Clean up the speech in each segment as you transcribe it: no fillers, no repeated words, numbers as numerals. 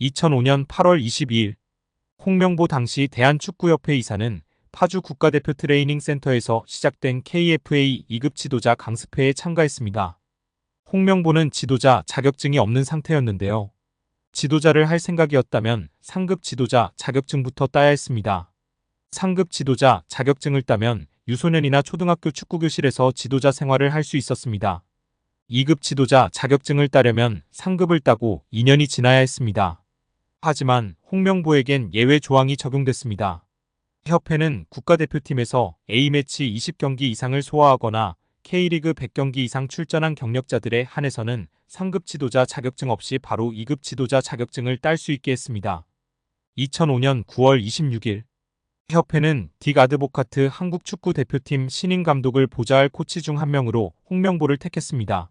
2005년 8월 22일 홍명보 당시 대한축구협회 이사는 파주 국가대표 트레이닝 센터에서 시작된 KFA 2급 지도자 강습회에 참가했습니다. 홍명보는 지도자 자격증이 없는 상태였는데요. 지도자를 할 생각이었다면 상급 지도자 자격증부터 따야 했습니다. 상급 지도자 자격증을 따면 유소년이나 초등학교 축구교실에서 지도자 생활을 할 수 있었습니다. 2급 지도자 자격증을 따려면 상급을 따고 2년이 지나야 했습니다. 하지만 홍명보에겐 예외 조항이 적용됐습니다. 협회는 국가대표팀에서 A매치 20경기 이상을 소화하거나 K리그 100경기 이상 출전한 경력자들에 한해서는 상급 지도자 자격증 없이 바로 2급 지도자 자격증을 딸 수 있게 했습니다. 2005년 9월 26일 협회는 딕 아드보카트 한국 축구 대표팀 신인 감독을 보좌할 코치 중 한 명으로 홍명보를 택했습니다.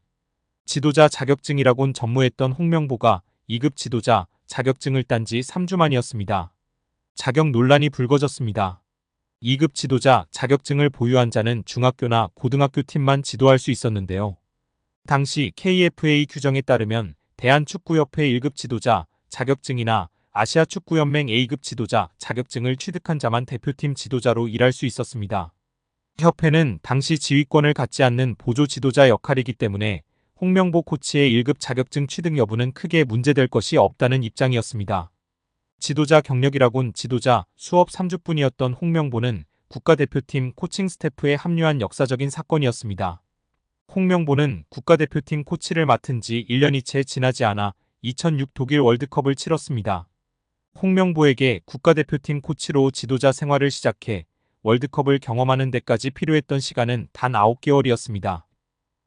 지도자 자격증이라곤 전무했던 홍명보가 2급 지도자 자격증을 딴 지 3주 만이었습니다. 자격 논란이 불거졌습니다. 2급 지도자 자격증을 보유한 자는 중학교나 고등학교 팀만 지도할 수 있었는데요. 당시 KFA 규정에 따르면 대한축구협회 1급 지도자 자격증이나 아시아축구연맹 A급 지도자 자격증을 취득한 자만 대표팀 지도자로 일할 수 있었습니다. 협회는 당시 지휘권을 갖지 않는 보조 지도자 역할이기 때문에 홍명보 코치의 1급 자격증 취득 여부는 크게 문제될 것이 없다는 입장이었습니다. 지도자 경력이라곤 지도자 수업 3주뿐이었던 홍명보는 국가대표팀 코칭 스태프에 합류한 역사적인 사건이었습니다. 홍명보는 국가대표팀 코치를 맡은 지 1년이 채 지나지 않아 2006 독일 월드컵을 치렀습니다. 홍명보에게 국가대표팀 코치로 지도자 생활을 시작해 월드컵을 경험하는 데까지 필요했던 시간은 단 9개월이었습니다.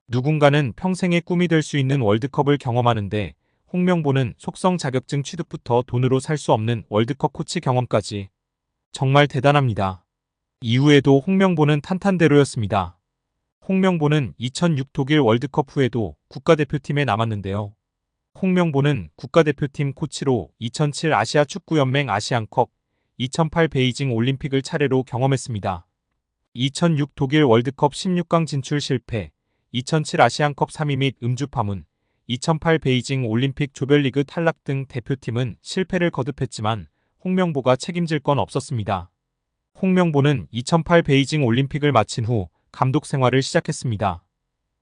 누군가는 평생의 꿈이 될 수 있는 월드컵을 경험하는데 홍명보는 속성 자격증 취득부터 돈으로 살 수 없는 월드컵 코치 경험까지 정말 대단합니다. 이후에도 홍명보는 탄탄대로였습니다. 홍명보는 2006 독일 월드컵 후에도 국가대표팀에 남았는데요. 홍명보는 국가대표팀 코치로 2007 아시아축구연맹 아시안컵, 2008 베이징 올림픽을 차례로 경험했습니다. 2006 독일 월드컵 16강 진출 실패, 2007 아시안컵 3위 및 음주 파문, 2008 베이징 올림픽 조별리그 탈락 등 대표팀은 실패를 거듭했지만 홍명보가 책임질 건 없었습니다. 홍명보는 2008 베이징 올림픽을 마친 후 감독 생활을 시작했습니다.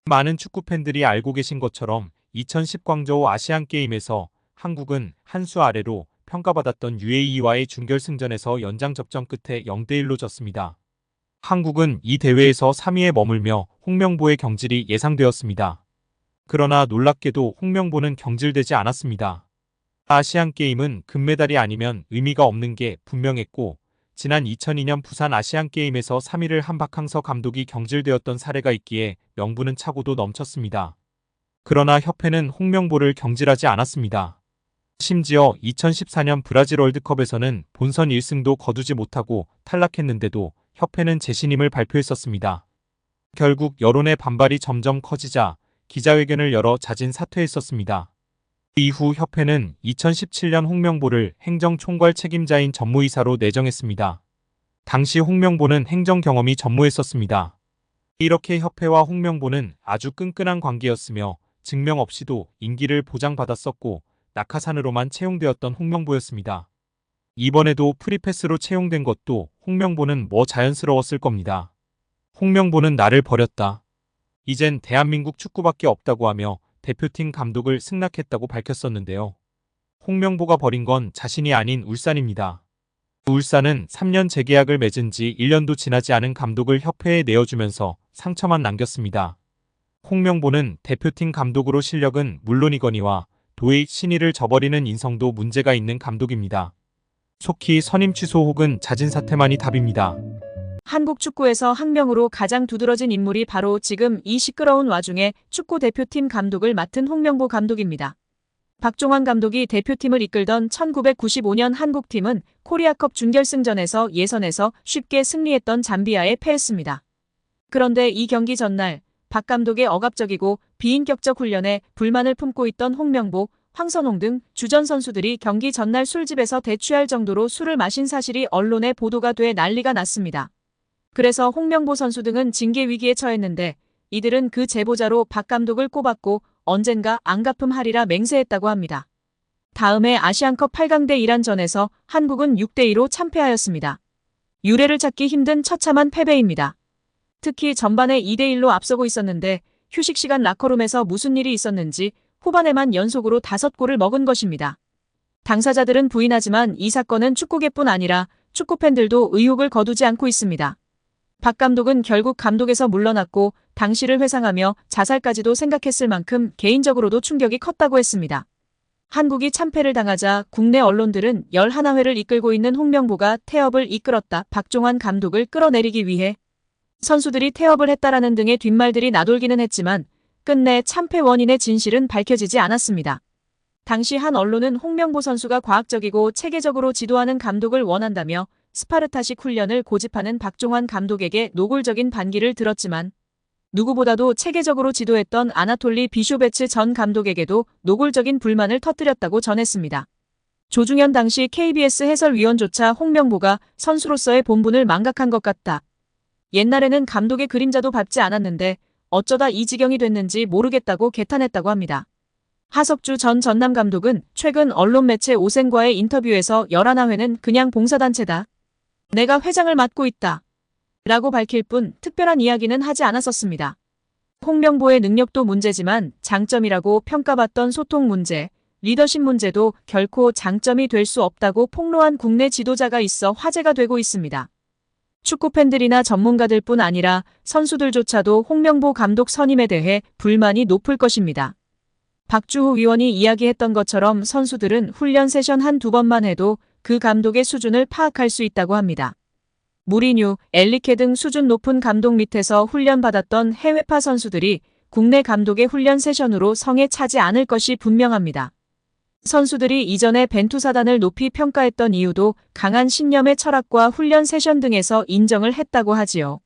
많은 축구 팬들이 알고 계신 것처럼 2010 광저우 아시안게임에서 한국은 한 수 아래로 평가받았던 UAE와의 준결승전에서 연장 접전 끝에 0대1로 졌습니다. 한국은 이 대회에서 3위에 머물며 홍명보의 경질이 예상되었습니다. 그러나 놀랍게도 홍명보는 경질되지 않았습니다. 아시안게임은 금메달이 아니면 의미가 없는 게 분명했고 지난 2002년 부산 아시안게임에서 3위를 한 박항서 감독이 경질되었던 사례가 있기에 명분은 차고도 넘쳤습니다. 그러나 협회는 홍명보를 경질하지 않았습니다. 심지어 2014년 브라질 월드컵에서는 본선 1승도 거두지 못하고 탈락했는데도 협회는 재신임을 발표했었습니다. 결국 여론의 반발이 점점 커지자 기자회견을 열어 자진 사퇴했었습니다. 이후 협회는 2017년 홍명보를 행정총괄 책임자인 전무이사로 내정했습니다. 당시 홍명보는 행정 경험이 전무했었습니다. 이렇게 협회와 홍명보는 아주 끈끈한 관계였으며 증명 없이도 임기를 보장받았었고 낙하산으로만 채용되었던 홍명보였습니다. 이번에도 프리패스로 채용된 것도 홍명보는 뭐 자연스러웠을 겁니다. 홍명보는 나를 버렸다. 이젠 대한민국 축구밖에 없다고 하며 대표팀 감독을 승낙했다고 밝혔었는데요. 홍명보가 버린 건 자신이 아닌 울산입니다. 울산은 3년 재계약을 맺은 지 1년도 지나지 않은 감독을 협회에 내어주면서 상처만 남겼습니다. 홍명보는 대표팀 감독으로 실력은 물론이거니와 도의 신의를 저버리는 인성도 문제가 있는 감독입니다. 속히 선임 취소 혹은 자진 사퇴만이 답입니다. 한국 축구에서 학명으로 가장 두드러진 인물이 바로 지금 이 시끄러운 와중에 축구 대표팀 감독을 맡은 홍명보 감독입니다. 박종환 감독이 대표팀을 이끌던 1995년 한국팀은 코리아컵 준결승전에서 예선에서 쉽게 승리했던 잠비아에 패했습니다. 그런데 이 경기 전날 박 감독의 억압적이고 비인격적 훈련에 불만을 품고 있던 홍명보, 황선홍 등 주전 선수들이 경기 전날 술집에서 대취할 정도로 술을 마신 사실이 언론에 보도가 돼 난리가 났습니다. 그래서 홍명보 선수 등은 징계 위기에 처했는데 이들은 그 제보자로 박 감독을 꼽았고 언젠가 안갚음하리라 맹세했다고 합니다. 다음해 아시안컵 8강대 이란전에서 한국은 6대2로 참패하였습니다. 유례를 찾기 힘든 처참한 패배입니다. 특히 전반에 2대1로 앞서고 있었는데 휴식 시간 라커룸에서 무슨 일이 있었는지 후반에만 연속으로 5골을 먹은 것입니다. 당사자들은 부인하지만 이 사건은 축구계뿐 아니라 축구팬들도 의혹을 거두지 않고 있습니다. 박 감독은 결국 감독에서 물러났고 당시를 회상하며 자살까지도 생각했을 만큼 개인적으로도 충격이 컸다고 했습니다. 한국이 참패를 당하자 국내 언론들은 11회를 이끌고 있는 홍명보가 태업을 이끌었다. 박종환 감독을 끌어내리기 위해 선수들이 태업을 했다라는 등의 뒷말들이 나돌기는 했지만 끝내 참패 원인의 진실은 밝혀지지 않았습니다. 당시 한 언론은 홍명보 선수가 과학적이고 체계적으로 지도하는 감독을 원한다며 스파르타식 훈련을 고집하는 박종환 감독에게 노골적인 반기를 들었지만 누구보다도 체계적으로 지도했던 아나톨리 비쇼베츠 전 감독에게도 노골적인 불만을 터뜨렸다고 전했습니다. 조중현 당시 KBS 해설위원조차 홍명보가 선수로서의 본분을 망각한 것 같다. 옛날에는 감독의 그림자도 밟지 않았는데 어쩌다 이 지경이 됐는지 모르겠다고 개탄했다고 합니다. 하석주 전 전남 감독은 최근 언론 매체 오센과의 인터뷰에서 11회는 그냥 봉사단체다. 내가 회장을 맡고 있다. 라고 밝힐 뿐 특별한 이야기는 하지 않았었습니다. 홍명보의 능력도 문제지만 장점이라고 평가받던 소통 문제, 리더십 문제도 결코 장점이 될 수 없다고 폭로한 국내 지도자가 있어 화제가 되고 있습니다. 축구팬들이나 전문가들뿐 아니라 선수들조차도 홍명보 감독 선임에 대해 불만이 높을 것입니다. 박주호 위원이 이야기했던 것처럼 선수들은 훈련 세션 한두 번만 해도 그 감독의 수준을 파악할 수 있다고 합니다. 무리뉴, 엘리케 등 수준 높은 감독 밑에서 훈련받았던 해외파 선수들이 국내 감독의 훈련 세션으로 성에 차지 않을 것이 분명합니다. 선수들이 이전에 벤투사단을 높이 평가했던 이유도 강한 신념의 철학과 훈련 세션 등에서 인정을 했다고 하지요.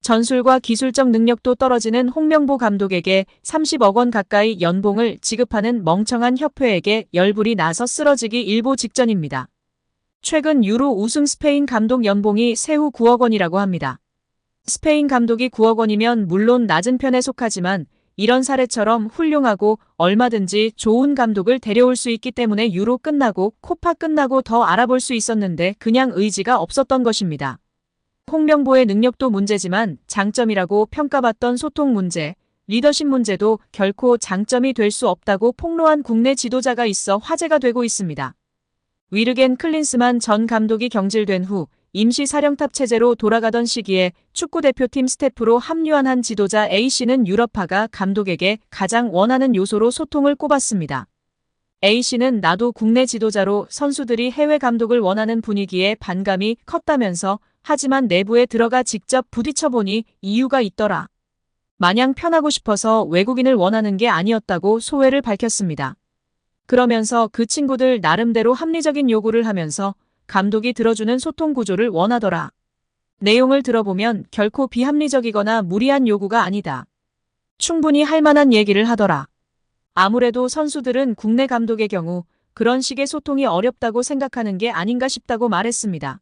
전술과 기술적 능력도 떨어지는 홍명보 감독에게 30억 원 가까이 연봉을 지급하는 멍청한 협회에게 열불이 나서 쓰러지기 일보 직전입니다. 최근 유로 우승 스페인 감독 연봉이 세후 9억 원이라고 합니다. 스페인 감독이 9억 원이면 물론 낮은 편에 속하지만 이런 사례처럼 훌륭하고 얼마든지 좋은 감독을 데려올 수 있기 때문에 유로 끝나고 코파 끝나고 더 알아볼 수 있었는데 그냥 의지가 없었던 것입니다. 홍명보의 능력도 문제지만 장점이라고 평가받던 소통 문제, 리더십 문제도 결코 장점이 될 수 없다고 폭로한 국내 지도자가 있어 화제가 되고 있습니다. 위르겐 클린스만 전 감독이 경질된 후 임시 사령탑 체제로 돌아가던 시기에 축구대표팀 스태프로 합류한 한 지도자 A씨는 유럽파가 감독에게 가장 원하는 요소로 소통을 꼽았습니다. A씨는 나도 국내 지도자로 선수들이 해외 감독을 원하는 분위기에 반감이 컸다면서 하지만 내부에 들어가 직접 부딪혀보니 이유가 있더라. 마냥 편하고 싶어서 외국인을 원하는 게 아니었다고 소회를 밝혔습니다. 그러면서 그 친구들 나름대로 합리적인 요구를 하면서 감독이 들어주는 소통 구조를 원하더라. 내용을 들어보면 결코 비합리적이거나 무리한 요구가 아니다. 충분히 할 만한 얘기를 하더라. 아무래도 선수들은 국내 감독의 경우 그런 식의 소통이 어렵다고 생각하는 게 아닌가 싶다고 말했습니다.